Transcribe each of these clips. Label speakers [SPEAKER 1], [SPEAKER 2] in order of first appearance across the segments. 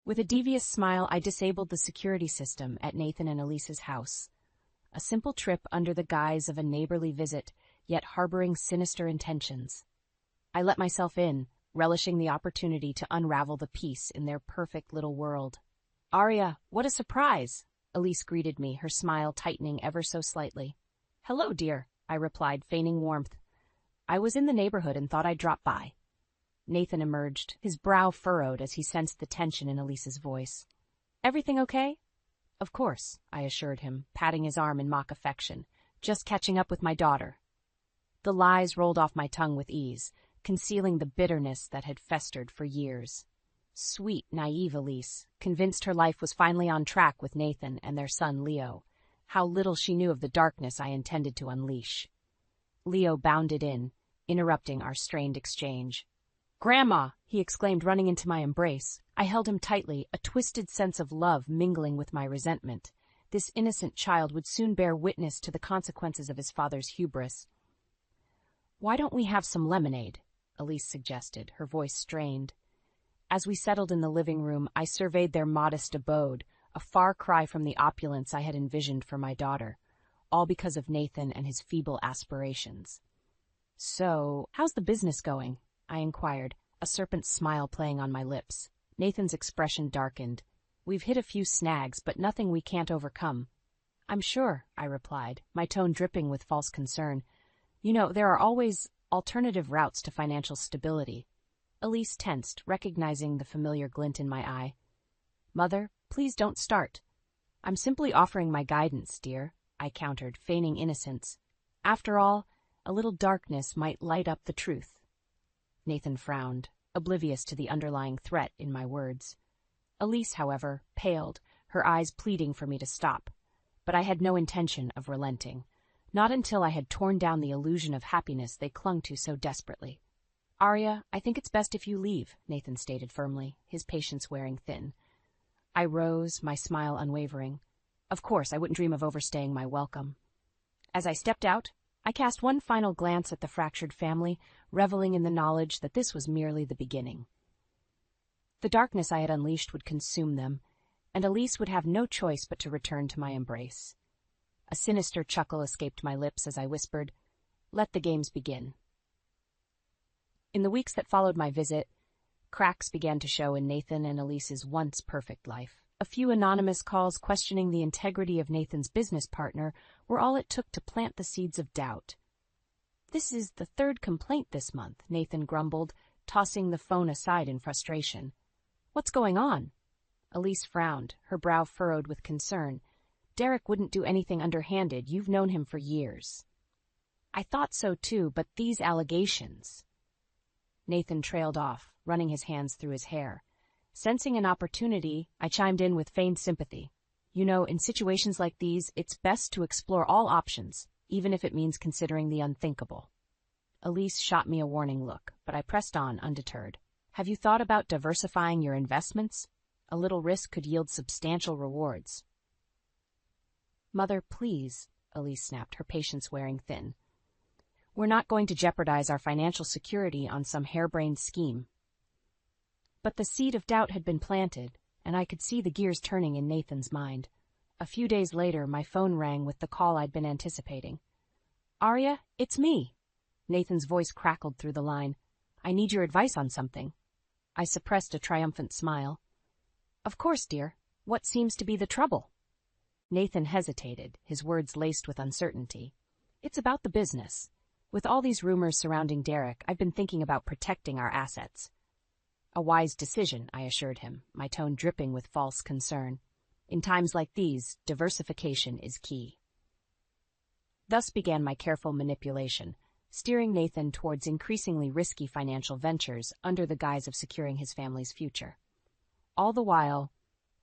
[SPEAKER 1] With a devious smile, I disabled the security system at Nathan and Elise's house. A simple trip under the guise of a neighborly visit, yet harboring sinister intentions. I let myself in, relishing the opportunity to unravel the peace in their perfect little world. "Arya, what a surprise!" Elise greeted me, her smile tightening ever so slightly. "Hello, dear," I replied, feigning warmth. "I was in the neighborhood and thought I'd drop by." Nathan emerged, his brow furrowed as he sensed the tension in Elise's voice. "Everything okay?" "Of course," I assured him, patting his arm in mock affection. "Just catching up with my daughter." The lies rolled off my tongue with ease, concealing the bitterness that had festered for years. Sweet, naive Elise, convinced her life was finally on track with Nathan and their son Leo. How little she knew of the darkness I intended to unleash. Leo bounded in, interrupting our strained exchange. "Grandma!" he exclaimed, running into my embrace. I held him tightly, a twisted sense of love mingling with my resentment. This innocent child would soon bear witness to the consequences of his father's hubris. "Why don't we have some lemonade?" Elise suggested, her voice strained. As we settled in the living room, I surveyed their modest abode, a far cry from the opulence I had envisioned for my daughter, all because of Nathan and his feeble aspirations. "So, how's the business going?" I inquired, a serpent smile playing on my lips. Nathan's expression darkened. "We've hit a few snags, but nothing we can't overcome." "I'm sure," I replied, my tone dripping with false concern. "You know, there are always alternative routes to financial stability." Elise tensed, recognizing the familiar glint in my eye. "Mother, please don't start." "I'm simply offering my guidance, dear," I countered, feigning innocence. "After all, a little darkness might light up the truth." Nathan frowned, oblivious to the underlying threat in my words. Elise, however, paled, her eyes pleading for me to stop. But I had no intention of relenting. Not until I had torn down the illusion of happiness they clung to so desperately. "Arya, I think it's best if you leave," Nathan stated firmly, his patience wearing thin. I rose, my smile unwavering. Of course, I wouldn't dream of overstaying my welcome. As I stepped out, I cast one final glance at the fractured family, reveling in the knowledge that this was merely the beginning. The darkness I had unleashed would consume them, and Elise would have no choice but to return to my embrace. A sinister chuckle escaped my lips as I whispered, "Let the games begin." In the weeks that followed my visit, cracks began to show in Nathan and Elise's once perfect life. A few anonymous calls questioning the integrity of Nathan's business partner were all it took to plant the seeds of doubt. "This is the third complaint this month," Nathan grumbled, tossing the phone aside in frustration. "What's going on?" Elise frowned, her brow furrowed with concern. "Derek wouldn't do anything underhanded. You've known him for years." "I thought so too, but these allegations—" Nathan trailed off, running his hands through his hair. Sensing an opportunity, I chimed in with feigned sympathy. "You know, in situations like these, it's best to explore all options, even if it means considering the unthinkable." Elise shot me a warning look, but I pressed on undeterred. "Have you thought about diversifying your investments? A little risk could yield substantial rewards." "Mother, please," Elise snapped, her patience wearing thin. "We're not going to jeopardize our financial security on some harebrained scheme." But the seed of doubt had been planted, and I could see the gears turning in Nathan's mind. A few days later, my phone rang with the call I'd been anticipating. "Arya, it's me." Nathan's voice crackled through the line. "I need your advice on something." I suppressed a triumphant smile. "Of course, dear. What seems to be the trouble?" Nathan hesitated, his words laced with uncertainty. "It's about the business. With all these rumors surrounding Derek, I've been thinking about protecting our assets." "A wise decision," I assured him, my tone dripping with false concern. "In times like these, diversification is key." Thus began my careful manipulation, steering Nathan towards increasingly risky financial ventures under the guise of securing his family's future. All the while,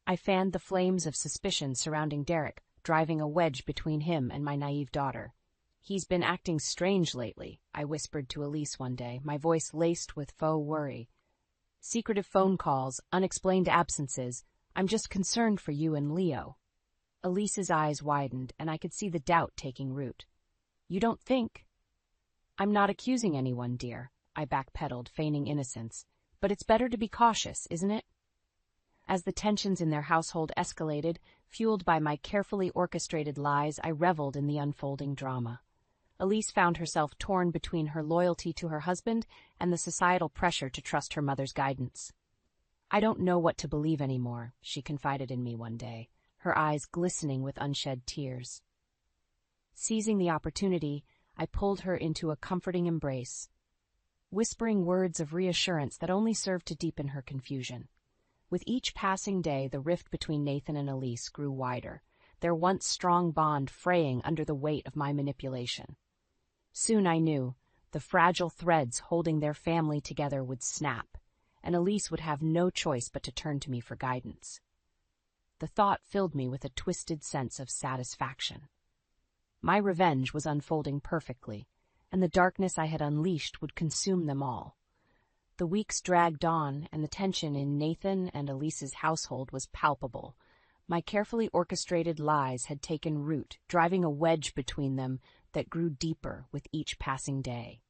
[SPEAKER 1] I fanned the flames of suspicion surrounding Derek, driving a wedge between him and my naive daughter. "He's been acting strange lately," I whispered to Elise one day, my voice laced with faux worry. "Secretive phone calls, unexplained absences. I'm just concerned for you and Leo." Elise's eyes widened, and I could see the doubt taking root. "You don't think—" "I'm not accusing anyone, dear," I backpedaled, feigning innocence. "But it's better to be cautious, isn't it?" As the tensions in their household escalated, fueled by my carefully orchestrated lies, I reveled in the unfolding drama. Elise found herself torn between her loyalty to her husband and the societal pressure to trust her mother's guidance. "I don't know what to believe anymore," she confided in me one day, her eyes glistening with unshed tears. Seizing the opportunity, I pulled her into a comforting embrace, whispering words of reassurance that only served to deepen her confusion. With each passing day, the rift between Nathan and Elise grew wider, their once strong bond fraying under the weight of my manipulation. Soon I knew the fragile threads holding their family together would snap, and Elise would have no choice but to turn to me for guidance. The thought filled me with a twisted sense of satisfaction. My revenge was unfolding perfectly, and the darkness I had unleashed would consume them all. The weeks dragged on, and the tension in Nathan and Elise's household was palpable. My carefully orchestrated lies had taken root, driving a wedge between them that grew deeper with each passing day.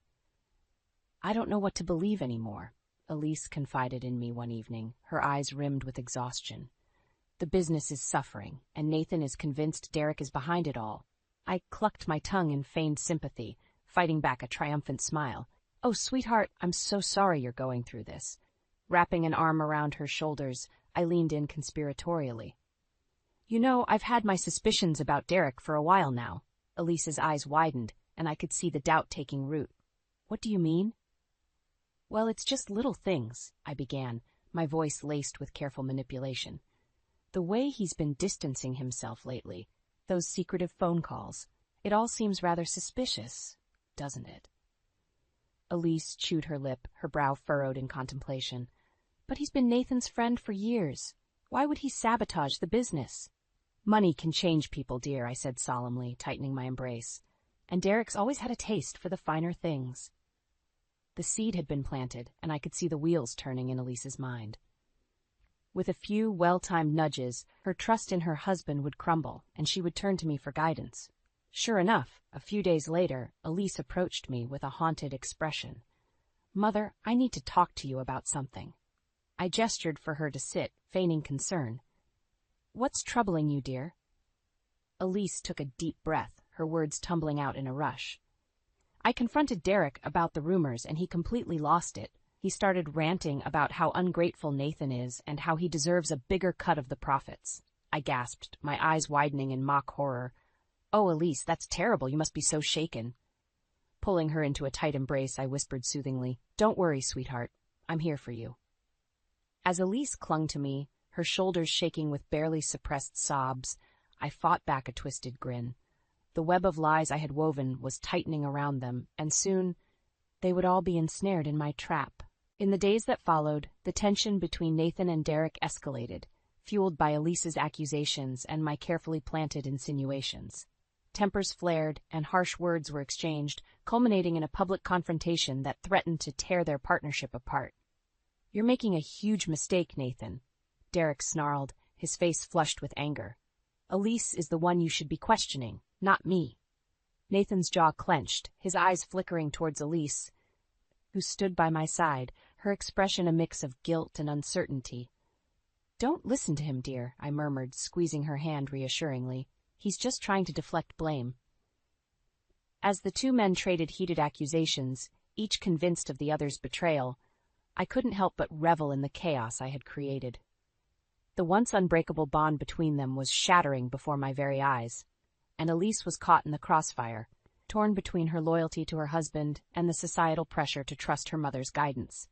[SPEAKER 1] "I don't know what to believe anymore," Elise confided in me one evening, her eyes rimmed with exhaustion. "The business is suffering, and Nathan is convinced Derek is behind it all." I clucked my tongue in feigned sympathy, fighting back a triumphant smile. "Oh, sweetheart, I'm so sorry you're going through this." Wrapping an arm around her shoulders, I leaned in conspiratorially. "You know, I've had my suspicions about Derek for a while now." Elise's eyes widened, and I could see the doubt taking root. "What do you mean?" "Well, it's just little things," I began, my voice laced with careful manipulation. "The way he's been distancing himself lately, those secretive phone calls, it all seems rather suspicious, doesn't it?" Elise chewed her lip, her brow furrowed in contemplation. "But he's been Nathan's friend for years. Why would he sabotage the business?" "Money can change people, dear," I said solemnly, tightening my embrace. "And Derek's always had a taste for the finer things." The seed had been planted, and I could see the wheels turning in Elise's mind. With a few well-timed nudges, her trust in her husband would crumble, and she would turn to me for guidance. Sure enough, a few days later, Elise approached me with a haunted expression. "Mother, I need to talk to you about something." I gestured for her to sit, feigning concern. "What's troubling you, dear?" Elise took a deep breath, her words tumbling out in a rush. "I confronted Derek about the rumors, and he completely lost it. He started ranting about how ungrateful Nathan is and how he deserves a bigger cut of the profits." I gasped, my eyes widening in mock horror. "Oh, Elise, that's terrible. You must be so shaken." Pulling her into a tight embrace, I whispered soothingly, "Don't worry, sweetheart. I'm here for you." As Elise clung to me, her shoulders shaking with barely suppressed sobs, I fought back a twisted grin. The web of lies I had woven was tightening around them, and soon they would all be ensnared in my trap. In the days that followed, the tension between Nathan and Derek escalated, fueled by Elise's accusations and my carefully planted insinuations. Tempers flared, and harsh words were exchanged, culminating in a public confrontation that threatened to tear their partnership apart. "You're making a huge mistake, Nathan," Derek snarled, his face flushed with anger. "Elise is the one you should be questioning, not me." Nathan's jaw clenched, his eyes flickering towards Elise, who stood by my side, her expression a mix of guilt and uncertainty. "Don't listen to him, dear," I murmured, squeezing her hand reassuringly. "He's just trying to deflect blame." As the two men traded heated accusations, each convinced of the other's betrayal, I couldn't help but revel in the chaos I had created. The once unbreakable bond between them was shattering before my very eyes, and Elise was caught in the crossfire, torn between her loyalty to her husband and the societal pressure to trust her mother's guidance.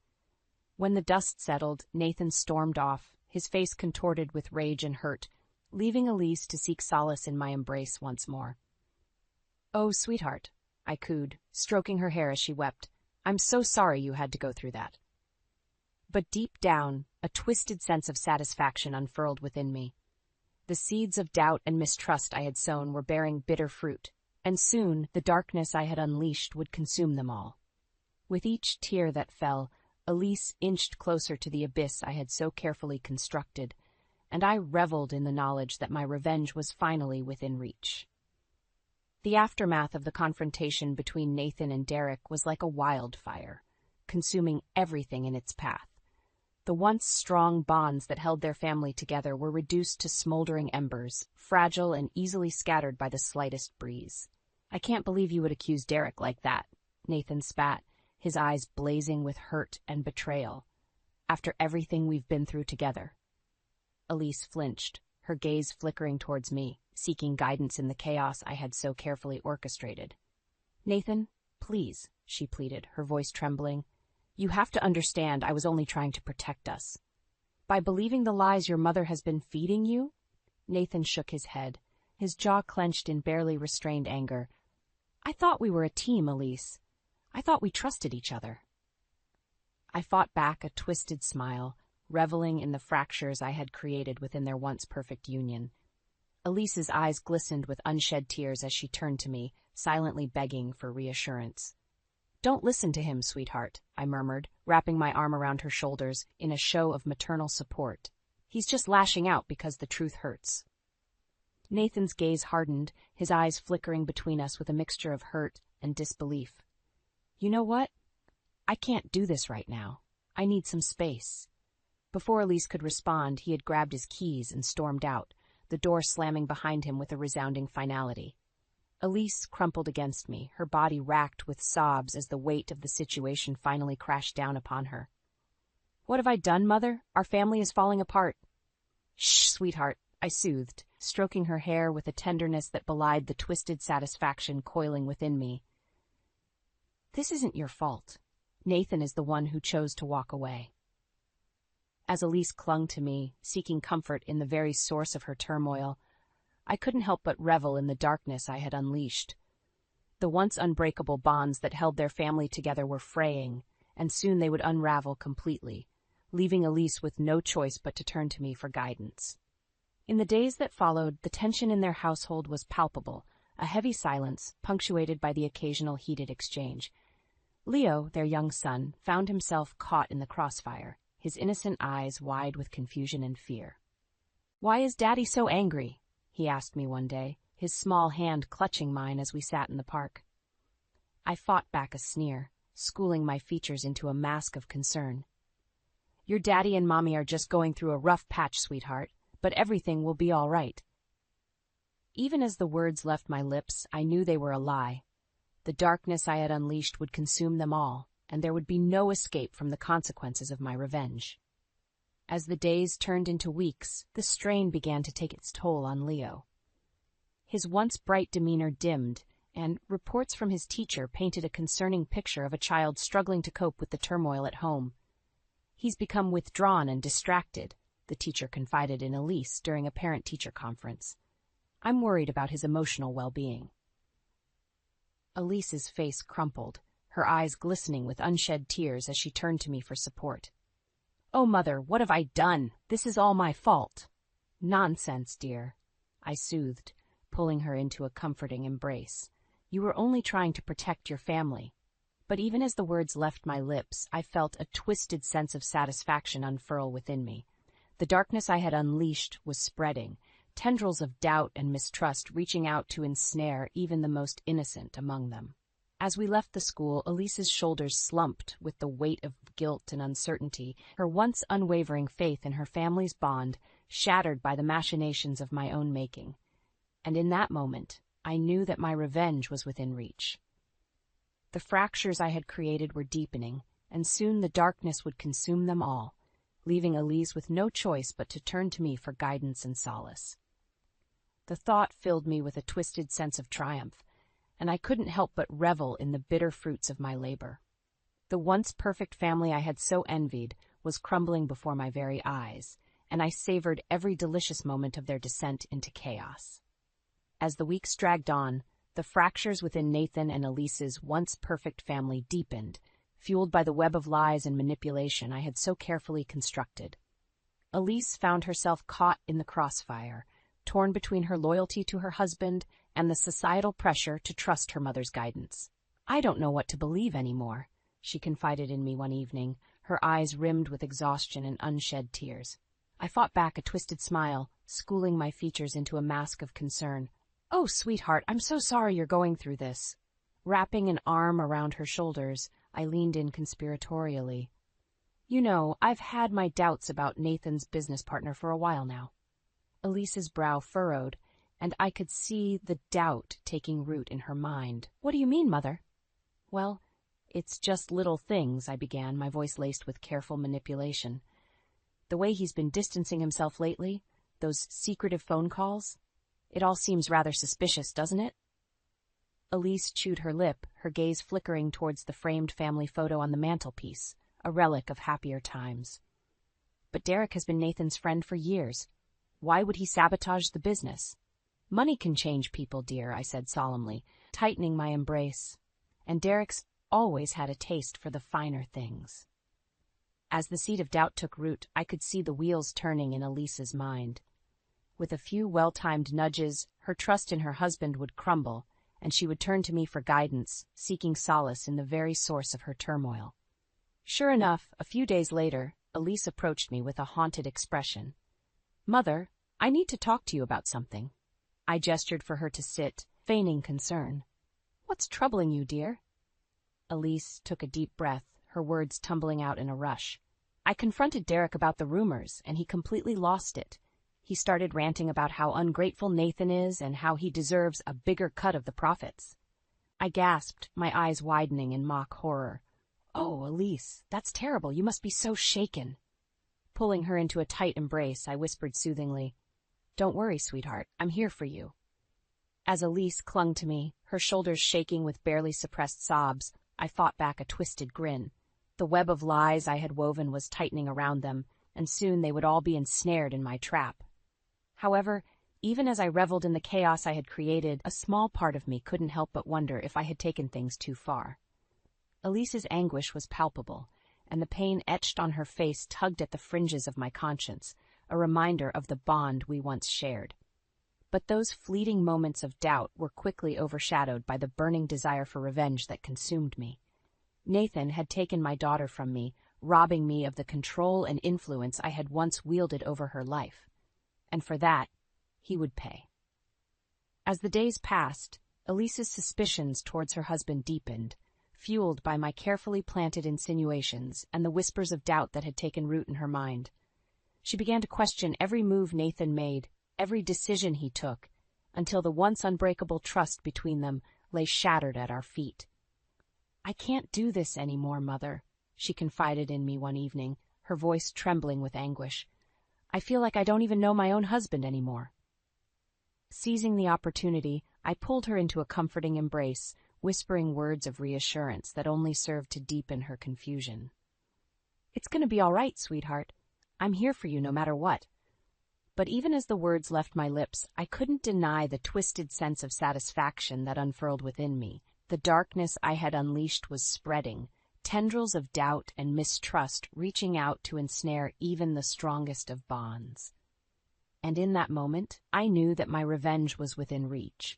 [SPEAKER 1] When the dust settled, Nathan stormed off, his face contorted with rage and hurt, leaving Elise to seek solace in my embrace once more. "Oh, sweetheart," I cooed, stroking her hair as she wept. "I'm so sorry you had to go through that." But deep down, a twisted sense of satisfaction unfurled within me. The seeds of doubt and mistrust I had sown were bearing bitter fruit, and soon the darkness I had unleashed would consume them all. With each tear that fell, Elise inched closer to the abyss I had so carefully constructed, and I reveled in the knowledge that my revenge was finally within reach. The aftermath of the confrontation between Nathan and Derek was like a wildfire, consuming everything in its path. The once strong bonds that held their family together were reduced to smoldering embers, fragile and easily scattered by the slightest breeze. "I can't believe you would accuse Derek like that," Nathan spat, his eyes blazing with hurt and betrayal. "After everything we've been through together." Elise flinched, her gaze flickering towards me, seeking guidance in the chaos I had so carefully orchestrated. "Nathan, please," she pleaded, her voice trembling. "You have to understand I was only trying to protect us." "By believing the lies your mother has been feeding you?" Nathan shook his head, his jaw clenched in barely restrained anger. "I thought we were a team, Elise. I thought we trusted each other." I fought back a twisted smile, reveling in the fractures I had created within their once perfect union. Elise's eyes glistened with unshed tears as she turned to me, silently begging for reassurance. "Don't listen to him, sweetheart," I murmured, wrapping my arm around her shoulders in a show of maternal support. "He's just lashing out because the truth hurts." Nathan's gaze hardened, his eyes flickering between us with a mixture of hurt and disbelief. "You know what? I can't do this right now. I need some space." Before Elise could respond, he had grabbed his keys and stormed out, the door slamming behind him with a resounding finality. Elise crumpled against me, her body racked with sobs as the weight of the situation finally crashed down upon her. "What have I done, Mother? Our family is falling apart." "Shh, sweetheart," I soothed, stroking her hair with a tenderness that belied the twisted satisfaction coiling within me. "This isn't your fault. Nathan is the one who chose to walk away." As Elise clung to me, seeking comfort in the very source of her turmoil, I couldn't help but revel in the darkness I had unleashed. The once unbreakable bonds that held their family together were fraying, and soon they would unravel completely, leaving Elise with no choice but to turn to me for guidance. In the days that followed, the tension in their household was palpable, a heavy silence, punctuated by the occasional heated exchange. Leo, their young son, found himself caught in the crossfire, his innocent eyes wide with confusion and fear. "Why is Daddy so angry?" he asked me one day, his small hand clutching mine as we sat in the park. I fought back a sneer, schooling my features into a mask of concern. "Your daddy and mommy are just going through a rough patch, sweetheart, but everything will be all right." Even as the words left my lips, I knew they were a lie. The darkness I had unleashed would consume them all, and there would be no escape from the consequences of my revenge. As the days turned into weeks, the strain began to take its toll on Leo. His once bright demeanor dimmed, and reports from his teacher painted a concerning picture of a child struggling to cope with the turmoil at home. "He's become withdrawn and distracted," the teacher confided in Elise during a parent-teacher conference. "I'm worried about his emotional well-being." Elise's face crumpled, her eyes glistening with unshed tears as she turned to me for support. "Oh, Mother, what have I done? This is all my fault." "Nonsense, dear," I soothed, pulling her into a comforting embrace. "You were only trying to protect your family." But even as the words left my lips, I felt a twisted sense of satisfaction unfurl within me. The darkness I had unleashed was spreading, tendrils of doubt and mistrust reaching out to ensnare even the most innocent among them. As we left the school, Elise's shoulders slumped with the weight of guilt and uncertainty, her once unwavering faith in her family's bond shattered by the machinations of my own making. And in that moment, I knew that my revenge was within reach. The fractures I had created were deepening, and soon the darkness would consume them all, leaving Elise with no choice but to turn to me for guidance and solace. The thought filled me with a twisted sense of triumph, and I couldn't help but revel in the bitter fruits of my labor. The once perfect family I had so envied was crumbling before my very eyes, and I savored every delicious moment of their descent into chaos. As the weeks dragged on, the fractures within Nathan and Elise's once perfect family deepened, fueled by the web of lies and manipulation I had so carefully constructed. Elise found herself caught in the crossfire, torn between her loyalty to her husband and the societal pressure to trust her mother's guidance. "I don't know what to believe anymore," she confided in me one evening, her eyes rimmed with exhaustion and unshed tears. I fought back a twisted smile, schooling my features into a mask of concern. "Oh, sweetheart, I'm so sorry you're going through this." Wrapping an arm around her shoulders, I leaned in conspiratorially. You know, I've had my doubts about Nathan's business partner for a while now. Elise's brow furrowed, and I could see the doubt taking root in her mind. What do you mean, Mother? Well, it's just little things, I began, my voice laced with careful manipulation. The way he's been distancing himself lately, those secretive phone calls, it all seems rather suspicious, doesn't it? Elise chewed her lip, her gaze flickering towards the framed family photo on the mantelpiece, a relic of happier times. But Derek has been Nathan's friend for years. Why would he sabotage the business? Money can change people, dear, I said solemnly, tightening my embrace. And Derek's always had a taste for the finer things. As the seed of doubt took root, I could see the wheels turning in Elise's mind. With a few well-timed nudges, her trust in her husband would crumble, and she would turn to me for guidance, seeking solace in the very source of her turmoil. Sure enough, a few days later, Elise approached me with a haunted expression. Mother, I need to talk to you about something. I gestured for her to sit, feigning concern. What's troubling you, dear? Elise took a deep breath, her words tumbling out in a rush. I confronted Derek about the rumors, and he completely lost it. He started ranting about how ungrateful Nathan is and how he deserves a bigger cut of the profits. I gasped, my eyes widening in mock horror. Oh, Elise, that's terrible. You must be so shaken. Pulling her into a tight embrace, I whispered soothingly, Don't worry, sweetheart. I'm here for you. As Elise clung to me, her shoulders shaking with barely suppressed sobs, I fought back a twisted grin. The web of lies I had woven was tightening around them, and soon they would all be ensnared in my trap. However, even as I reveled in the chaos I had created, a small part of me couldn't help but wonder if I had taken things too far. Elise's anguish was palpable, and the pain etched on her face tugged at the fringes of my conscience, a reminder of the bond we once shared. But those fleeting moments of doubt were quickly overshadowed by the burning desire for revenge that consumed me. Nathan had taken my daughter from me, robbing me of the control and influence I had once wielded over her life. And for that, he would pay. As the days passed, Elise's suspicions towards her husband deepened, fueled by my carefully planted insinuations and the whispers of doubt that had taken root in her mind. She began to question every move Nathan made, every decision he took, until the once unbreakable trust between them lay shattered at our feet. I can't do this anymore, Mother, she confided in me one evening, her voice trembling with anguish. I feel like I don't even know my own husband anymore. Seizing the opportunity, I pulled her into a comforting embrace, whispering words of reassurance that only served to deepen her confusion. It's going to be all right, sweetheart. I'm here for you no matter what. But even as the words left my lips, I couldn't deny the twisted sense of satisfaction that unfurled within me. The darkness I had unleashed was spreading, tendrils of doubt and mistrust reaching out to ensnare even the strongest of bonds. And in that moment, I knew that my revenge was within reach.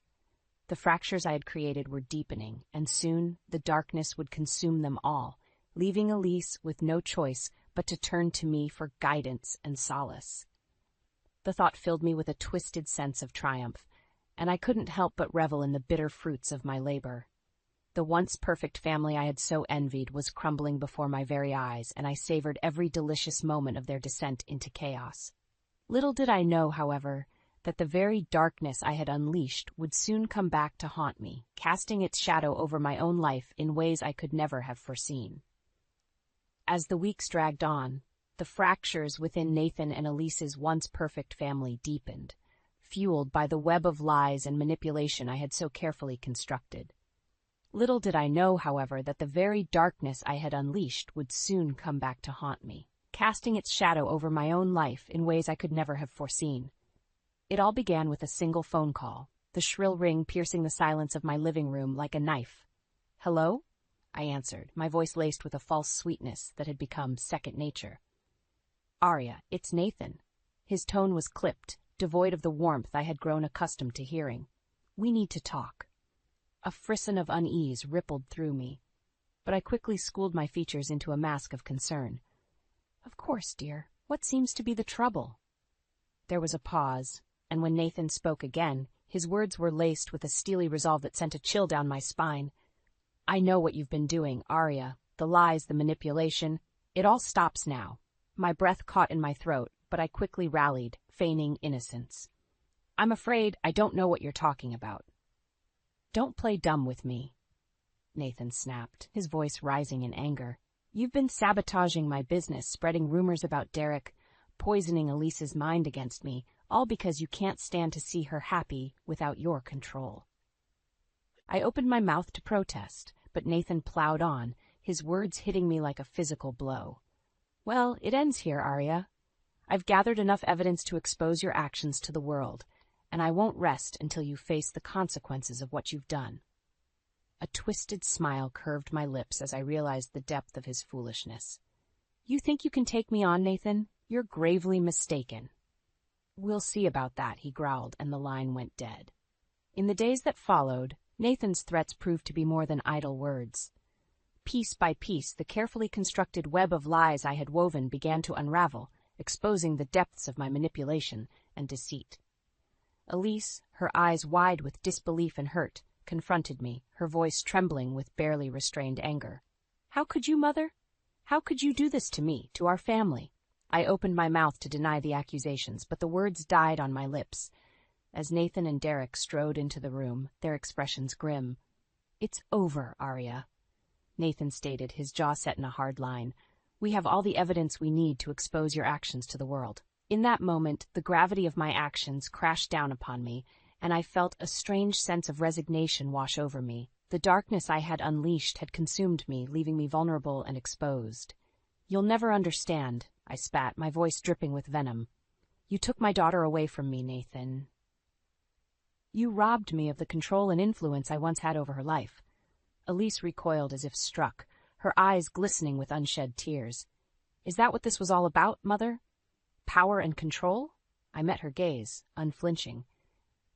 [SPEAKER 1] The fractures I had created were deepening, and soon the darkness would consume them all, leaving Elise with no choice but to turn to me for guidance and solace. The thought filled me with a twisted sense of triumph, and I couldn't help but revel in the bitter fruits of my labor. The once perfect family I had so envied was crumbling before my very eyes, and I savored every delicious moment of their descent into chaos. Little did I know, however, that the very darkness I had unleashed would soon come back to haunt me, casting its shadow over my own life in ways I could never have foreseen. As the weeks dragged on, the fractures within Nathan and Elise's once perfect family deepened, fueled by the web of lies and manipulation I had so carefully constructed. Little did I know, however, that the very darkness I had unleashed would soon come back to haunt me, casting its shadow over my own life in ways I could never have foreseen. It all began with a single phone call, the shrill ring piercing the silence of my living room like a knife. "Hello?" I answered, my voice laced with a false sweetness that had become second nature. "Arya, it's Nathan." His tone was clipped, devoid of the warmth I had grown accustomed to hearing. "We need to talk." A frisson of unease rippled through me, but I quickly schooled my features into a mask of concern. "Of course, dear. What seems to be the trouble?" There was a pause, and when Nathan spoke again, his words were laced with a steely resolve that sent a chill down my spine. "I know what you've been doing, Arya. The lies, the manipulation. It all stops now. My breath caught in my throat, but I quickly rallied, feigning innocence. I'm afraid I don't know what you're talking about. Don't play dumb with me, Nathan snapped, his voice rising in anger. You've been sabotaging my business, spreading rumors about Derek, poisoning Elise's mind against me, all because you can't stand to see her happy without your control. I opened my mouth to protest, but Nathan plowed on, his words hitting me like a physical blow. Well, it ends here, Arya. I've gathered enough evidence to expose your actions to the world, and I won't rest until you face the consequences of what you've done. A twisted smile curved my lips as I realized the depth of his foolishness. You think you can take me on, Nathan? You're gravely mistaken. We'll see about that, he growled, and the line went dead. In the days that followed, Nathan's threats proved to be more than idle words. Piece by piece, the carefully constructed web of lies I had woven began to unravel, exposing the depths of my manipulation and deceit. Elise, her eyes wide with disbelief and hurt, confronted me, her voice trembling with barely restrained anger. How could you, Mother? How could you do this to me, to our family? I opened my mouth to deny the accusations, but the words died on my lips. As Nathan and Derek strode into the room, their expressions grim. It's over, Arya, Nathan stated, his jaw set in a hard line. We have all the evidence we need to expose your actions to the world. In that moment, the gravity of my actions crashed down upon me, and I felt a strange sense of resignation wash over me. The darkness I had unleashed had consumed me, leaving me vulnerable and exposed. You'll never understand, I spat, my voice dripping with venom. You took my daughter away from me, Nathan. You robbed me of the control and influence I once had over her life. Elise recoiled as if struck, her eyes glistening with unshed tears. Is that what this was all about, Mother? Power and control? I met her gaze, unflinching.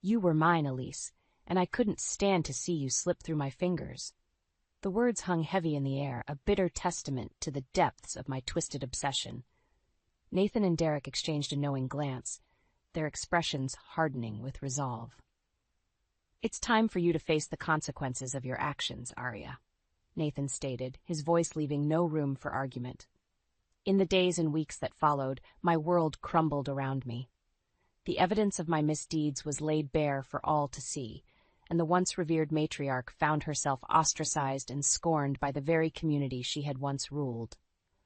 [SPEAKER 1] You were mine, Elise, and I couldn't stand to see you slip through my fingers. The words hung heavy in the air, a bitter testament to the depths of my twisted obsession. Nathan and Derek exchanged a knowing glance, their expressions hardening with resolve. It's time for you to face the consequences of your actions, Arya, Nathan stated, his voice leaving no room for argument. In the days and weeks that followed, my world crumbled around me. The evidence of my misdeeds was laid bare for all to see, and the once revered matriarch found herself ostracized and scorned by the very community she had once ruled.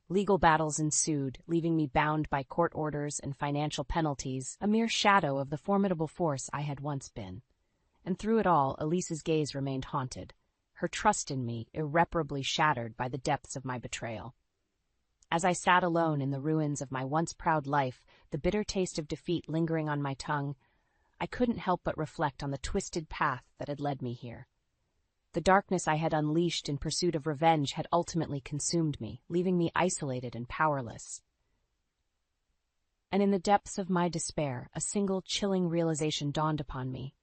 [SPEAKER 1] Legal battles ensued, leaving me bound by court orders and financial penalties, a mere shadow of the formidable force I had once been. And through it all, Elise's gaze remained haunted, her trust in me irreparably shattered by the depths of my betrayal. As I sat alone in the ruins of my once proud life, the bitter taste of defeat lingering on my tongue, I couldn't help but reflect on the twisted path that had led me here. The darkness I had unleashed in pursuit of revenge had ultimately consumed me, leaving me isolated and powerless. And in the depths of my despair, a single chilling realization dawned upon me.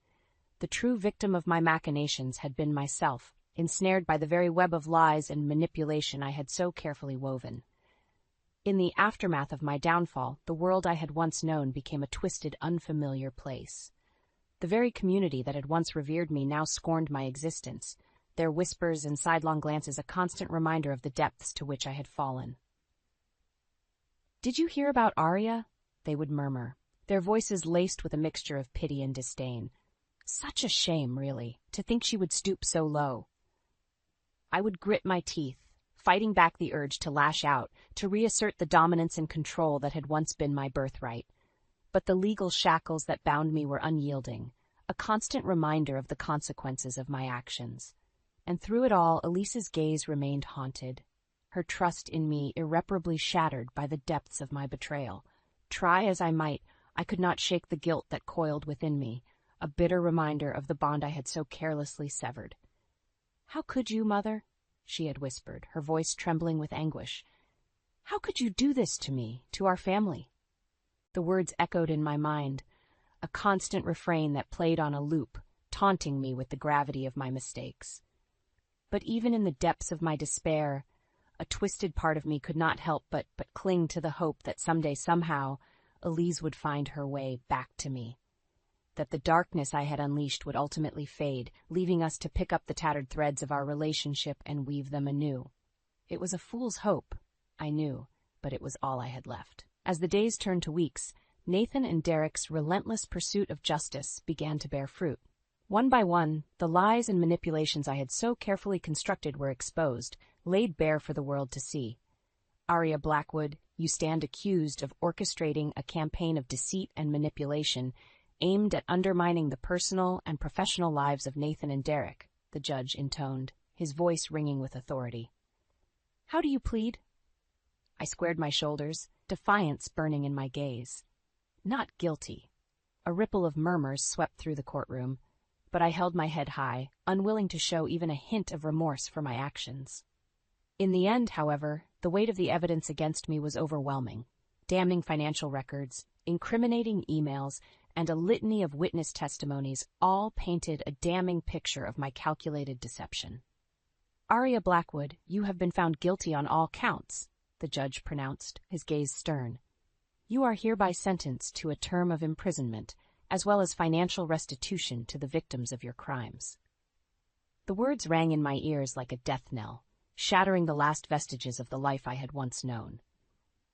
[SPEAKER 1] The true victim of my machinations had been myself, ensnared by the very web of lies and manipulation I had so carefully woven. In the aftermath of my downfall, the world I had once known became a twisted, unfamiliar place. The very community that had once revered me now scorned my existence, their whispers and sidelong glances a constant reminder of the depths to which I had fallen. "Did you hear about Arya?" they would murmur, their voices laced with a mixture of pity and disdain. Such a shame, really, to think she would stoop so low. I would grit my teeth, fighting back the urge to lash out, to reassert the dominance and control that had once been my birthright. But the legal shackles that bound me were unyielding, a constant reminder of the consequences of my actions. And through it all, Elise's gaze remained haunted, her trust in me irreparably shattered by the depths of my betrayal. Try as I might, I could not shake the guilt that coiled within me, a bitter reminder of the bond I had so carelessly severed. "How could you, Mother?" she had whispered, her voice trembling with anguish. "How could you do this to me, to our family?" The words echoed in my mind, a constant refrain that played on a loop, taunting me with the gravity of my mistakes. But even in the depths of my despair, a twisted part of me could not help but cling to the hope that someday, somehow, Elise would find her way back to me. That the darkness I had unleashed would ultimately fade, leaving us to pick up the tattered threads of our relationship and weave them anew. It was a fool's hope, I knew, but it was all I had left. As the days turned to weeks, Nathan and Derek's relentless pursuit of justice began to bear fruit. One by one, the lies and manipulations I had so carefully constructed were exposed, laid bare for the world to see. Aria Blackwood, you stand accused of orchestrating a campaign of deceit and manipulation aimed at undermining the personal and professional lives of Nathan and Derek, the judge intoned, his voice ringing with authority. How do you plead? I squared my shoulders, defiance burning in my gaze. Not guilty. A ripple of murmurs swept through the courtroom, but I held my head high, unwilling to show even a hint of remorse for my actions. In the end, however, the weight of the evidence against me was overwhelming. Damning financial records, incriminating emails, and a litany of witness testimonies all painted a damning picture of my calculated deception. Aria Blackwood, you have been found guilty on all counts, the judge pronounced, his gaze stern. You are hereby sentenced to a term of imprisonment, as well as financial restitution to the victims of your crimes. The words rang in my ears like a death knell, shattering the last vestiges of the life I had once known.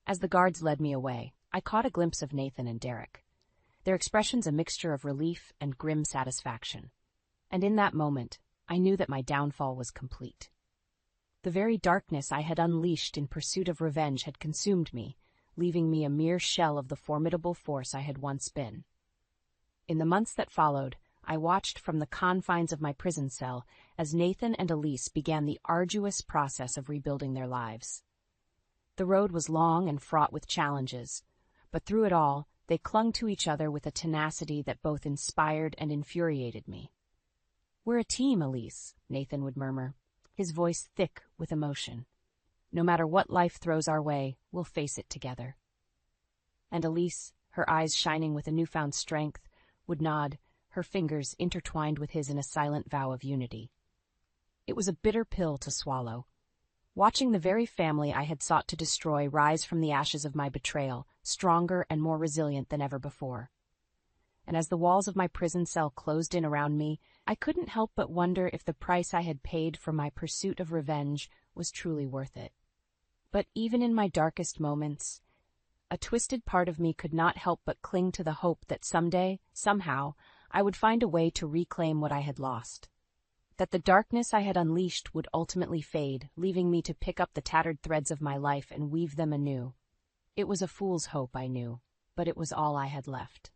[SPEAKER 1] As the guards led me away, I caught a glimpse of Nathan and Derek, their expressions a mixture of relief and grim satisfaction. And in that moment, I knew that my downfall was complete. The very darkness I had unleashed in pursuit of revenge had consumed me, leaving me a mere shell of the formidable force I had once been. In the months that followed, I watched from the confines of my prison cell as Nathan and Elise began the arduous process of rebuilding their lives. The road was long and fraught with challenges, but through it all, they clung to each other with a tenacity that both inspired and infuriated me. We're a team, Elise, Nathan would murmur, his voice thick with emotion. No matter what life throws our way, we'll face it together. And Elise, her eyes shining with a newfound strength, would nod, her fingers intertwined with his in a silent vow of unity. It was a bitter pill to swallow. Watching the very family I had sought to destroy rise from the ashes of my betrayal, stronger and more resilient than ever before. And as the walls of my prison cell closed in around me, I couldn't help but wonder if the price I had paid for my pursuit of revenge was truly worth it. But even in my darkest moments, a twisted part of me could not help but cling to the hope that someday, somehow, I would find a way to reclaim what I had lost. That the darkness I had unleashed would ultimately fade, leaving me to pick up the tattered threads of my life and weave them anew. It was a fool's hope, I knew, but it was all I had left.